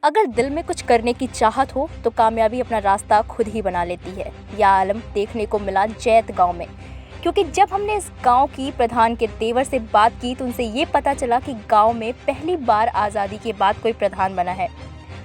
अगर दिल में कुछ करने की चाहत हो तो कामयाबी अपना रास्ता खुद ही बना लेती है। यह आलम देखने को मिला जैत गांव में, क्योंकि जब हमने इस गांव की प्रधान के देवर से बात की तो उनसे ये पता चला कि गांव में पहली बार आज़ादी के बाद कोई प्रधान बना है।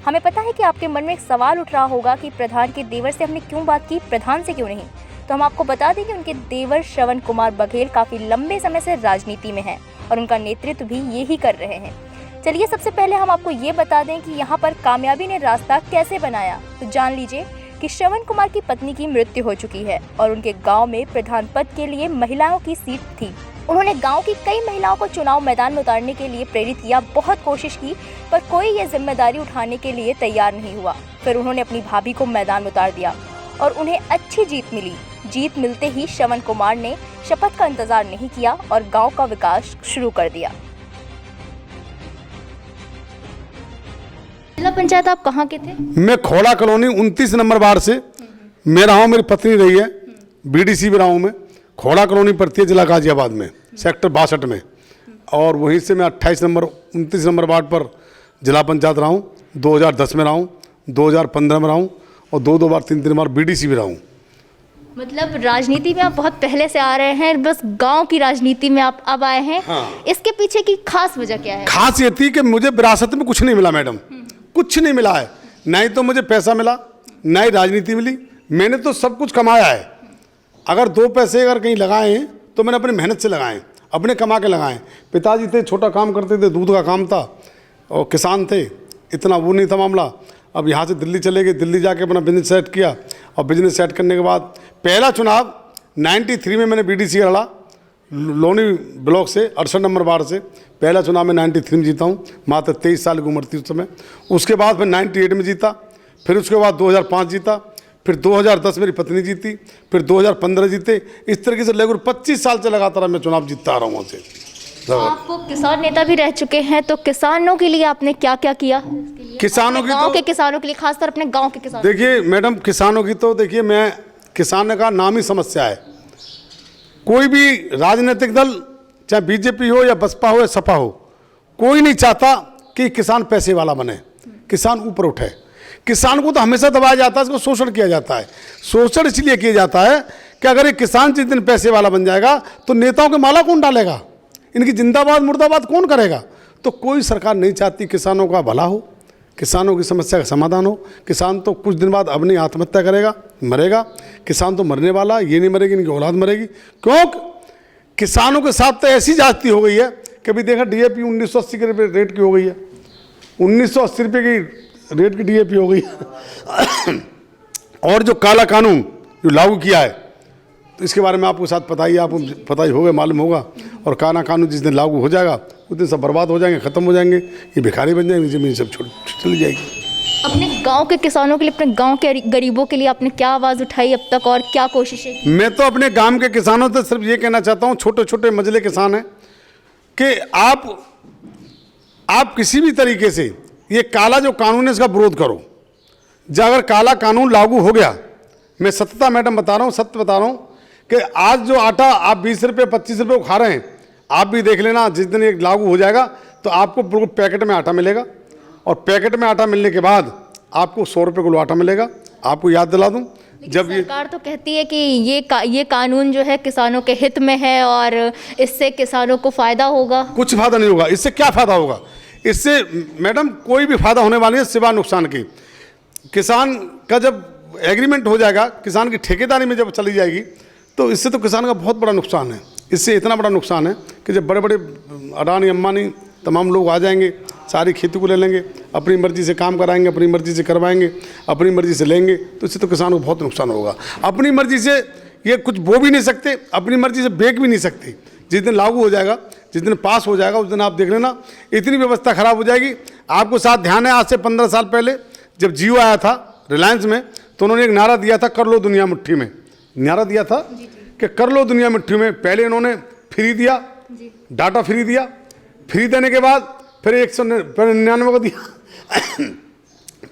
हमें पता है कि आपके मन में एक सवाल उठ रहा होगा कि प्रधान के देवर से हमने क्यों बात की, प्रधान से क्यों नहीं। तो हम आपको बता दें कि उनके देवर श्रवण कुमार बघेल काफ़ी लंबे समय से राजनीति में हैं और उनका नेतृत्व भी यही कर रहे हैं। चलिए सबसे पहले हम आपको ये बता दें कि यहाँ पर कामयाबी ने रास्ता कैसे बनाया। तो जान लीजिए कि श्रवण कुमार की पत्नी की मृत्यु हो चुकी है और उनके गांव में प्रधान पद के लिए महिलाओं की सीट थी। उन्होंने गांव की कई महिलाओं को चुनाव मैदान में उतारने के लिए प्रेरित किया, बहुत कोशिश की, पर कोई ये जिम्मेदारी उठाने के लिए तैयार नहीं हुआ। फिर उन्होंने अपनी भाभी को मैदान में उतार दिया और उन्हें अच्छी जीत मिली। जीत मिलते ही श्रवण कुमार ने शपथ का इंतजार नहीं किया और गाँव का विकास शुरू कर दिया। जिला पंचायत आप कहाँ के थे? मैं खोड़ा कॉलोनी 29 नंबर वार्ड से मैं रहा हूँ, मेरी पत्नी रही है, बीडीसी भी रहा हूँ मैं। खोड़ा कॉलोनी पड़ती है जिला गाजियाबाद में, सेक्टर 62 में, और वहीं से मैं 29 नंबर वार्ड पर जिला पंचायत रहा हूँ। 2010 में रहा हूँ, 2015 में रहा हूँ और दो बार 3 बार बीडीसी भी रहा हूँ। मतलब राजनीति में आप बहुत पहले से आ रहे हैं, बस गांव की राजनीति में आप अब आए हैं। हाँ। इसके पीछे की खास वजह क्या है? खास ये थी कि मुझे विरासत में कुछ नहीं मिला मैडम, कुछ नहीं मिला है। नहीं तो मुझे पैसा मिला, ना ही राजनीति मिली। मैंने तो सब कुछ कमाया है। अगर 2 पैसे अगर कहीं लगाए हैं तो मैंने अपनी मेहनत से लगाए, अपने कमा के लगाए। पिताजी थे, छोटा काम करते थे, दूध का काम था और किसान थे, इतना वो नहीं था मामला। अब यहाँ से दिल्ली चले गए, दिल्ली जाके अपना बिजनेस सेट किया और बिजनेस सेट करने के बाद पहला चुनाव 93 में मैंने बीडीसी लड़ा, लोनी ब्लॉक से 68 नंबर वार्ड से। पहला चुनाव में 93 में जीता हूँ, मात्र 23 साल की उम्र थी उस समय। उसके बाद फिर 98 में जीता, फिर उसके बाद 2005 जीता, फिर 2010 मेरी पत्नी जीती, फिर 2015 जीते। इस तरीके से लगभग 25 साल से लगातार मैं चुनाव जीतता आ रहा हूँ वहाँ से। आप किसान नेता भी रह चुके हैं, तो किसानों के लिए आपने क्या क्या किया? किसानों की गांव के किसानों के लिए, खासकर अपने गांव के किसानों। देखिए मैडम, किसानों की तो देखिए, मैं किसान का नाम ही समस्या है। कोई भी राजनीतिक दल, चाहे बीजेपी हो या बसपा हो या सपा हो, कोई नहीं चाहता कि किसान पैसे वाला बने, किसान ऊपर उठे। किसान को तो हमेशा दबाया जाता है, इसको शोषण किया जाता है। शोषण इसलिए किया जाता है कि अगर एक किसान जिस दिन पैसे वाला बन जाएगा तो नेताओं के माला कौन डालेगा, इनकी जिंदाबाद मुर्दाबाद कौन करेगा। तो कोई सरकार नहीं चाहती किसानों का भला हो, किसानों की समस्या का समाधान हो। किसान तो कुछ दिन बाद अपनी आत्महत्या करेगा, मरेगा। किसान तो मरने वाला, ये नहीं मरेगी, इनकी औलाद मरेगी। क्यों? किसानों के साथ तो ऐसी जाती हो गई है कि अभी देखा डीएपी 1980 के रेट की हो गई है, 1980 रुपये की रेट की डीएपी हो गई है। और जो काला कानून जो लागू किया है, तो इसके बारे में आपको साथ पता ही, आपको पता ही होगा, मालूम होगा। और काला कानून जिस दिन लागू हो जाएगा उस दिन सब बर्बाद हो जाएंगे, ख़त्म हो जाएंगे, ये भिखारी बन जाएंगे, ज़मीन सब छोड़ चली जाएगी। अपने गांव के किसानों के लिए, अपने गांव के गरीबों के लिए आपने क्या आवाज़ उठाई अब तक और क्या कोशिशें की? मैं तो अपने गांव के किसानों से सिर्फ ये कहना चाहता हूँ, छोटे छोटे मजले किसान हैं, कि आप किसी भी तरीके से ये काला जो कानून है इसका विरोध करो। जब अगर काला कानून लागू हो गया, मैं सत्यता मैडम बता रहा हूँ, सत्य बता रहा हूँ, कि आज जो आटा आप 20 रुपये 25 रुपये को खा रहे हैं, आप भी देख लेना, जिस दिन ये लागू हो जाएगा तो आपको बिल्कुल पैकेट में आटा मिलेगा। और पैकेट में आटा मिलने के बाद आपको 100 रुपये किलो आटा मिलेगा। आपको याद दिला दूं, जब ये सरकार तो कहती है कि ये कानून जो है किसानों के हित में है और इससे किसानों को फायदा होगा। कुछ फायदा नहीं होगा। इससे क्या फायदा होगा? इससे मैडम कोई भी फायदा होने वाली है सिवा नुकसान की। किसान का जब एग्रीमेंट हो जाएगा, किसान की ठेकेदारी में जब चली जाएगी, तो इससे तो किसान का बहुत बड़ा नुकसान है। इससे इतना बड़ा नुकसान है कि जब बड़े बड़े अडानी अंबानी तमाम लोग आ जाएंगे, सारी खेती को ले लेंगे, अपनी मर्जी से काम कराएंगे, अपनी मर्जी से करवाएंगे, अपनी मर्जी से लेंगे, तो इससे तो किसान को बहुत नुकसान होगा। अपनी मर्जी से ये कुछ बो भी नहीं सकते, अपनी मर्जी से बेच भी नहीं सकते। जिस दिन लागू हो जाएगा, जिस दिन पास हो जाएगा, उस दिन आप देख लेना इतनी व्यवस्था खराब हो जाएगी। आपको साथ ध्यान है, आज से 15 साल पहले जब जियो आया था रिलायंस में, तो उन्होंने एक नारा दिया था, कर लो दुनिया मुट्ठी में। नारा दिया था कि कर लो दुनिया मुट्ठी में। पहले इन्होंने फ्री दिया, डाटा फ्री दिया, फ्री देने के बाद फिर 199 को दिया,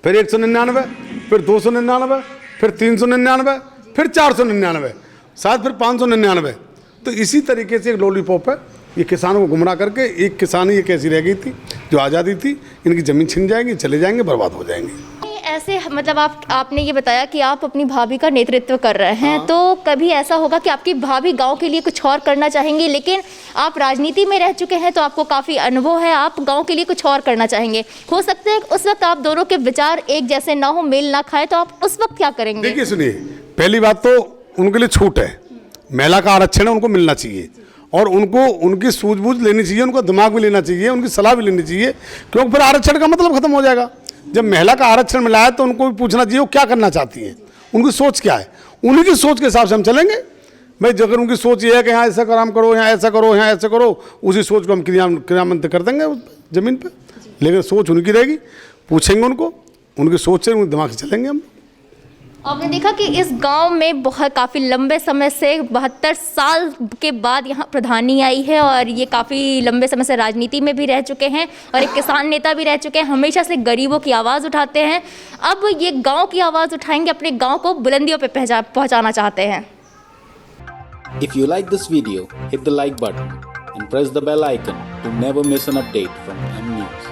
फिर 199, फिर 299, फिर 399, फिर 499, शायद फिर 599। तो इसी तरीके से एक लॉलीपॉप है, ये किसानों को गुमराह करके एक किसानी ये कैसी रह गई थी जो आज़ादी थी, इनकी ज़मीन छिन जाएगी, चले जाएंगे, बर्बाद हो जाएंगे। ऐसे मतलब आपने ये बताया कि आप अपनी भाभी का नेतृत्व कर रहे हैं, तो कभी ऐसा होगा कि आपकी भाभी गांव के लिए कुछ और करना चाहेंगी, लेकिन आप राजनीति में रह चुके हैं तो आपको काफ़ी अनुभव है, आप गांव के लिए कुछ और करना चाहेंगे। हो सकता है उस वक्त आप दोनों के विचार एक जैसे ना हो, मेल ना खाए, तो आप उस वक्त क्या करेंगे? देखिए सुनिए, पहली बात तो उनके लिए छूट है, महिला का आरक्षण है, उनको मिलना चाहिए और उनको उनकी सूझबूझ लेनी चाहिए, उनका दिमाग भी लेना चाहिए, उनकी सलाह भी लेनी चाहिए, क्योंकि फिर आरक्षण का मतलब खत्म हो जाएगा। जब महिला का आरक्षण मिला है तो उनको भी पूछना चाहिए वो क्या करना चाहती हैं, उनकी सोच क्या है, उन्हीं की सोच के हिसाब से हम चलेंगे। भाई अगर उनकी सोच ये है कि यहाँ ऐसा काम करो, यहाँ ऐसा करो, यहाँ ऐसा करो, उसी सोच को हम क्रियान्वित कर देंगे ज़मीन पर, लेकिन सोच उनकी रहेगी, पूछेंगे उनको, उनकी सोच से उनके दिमाग से चलेंगे हम। आपने देखा कि इस गांव में बहुत काफ़ी लंबे समय से 72 साल के बाद यहाँ प्रधानी आई है और ये काफ़ी लंबे समय से राजनीति में भी रह चुके हैं और एक किसान नेता भी रह चुके हैं, हमेशा से गरीबों की आवाज़ उठाते हैं। अब ये गांव की आवाज़ उठाएंगे, अपने गांव को बुलंदियों पे पहुंचाना चाहते हैं। If you like this video, hit the like button and press the bell icon to never miss an update from M News.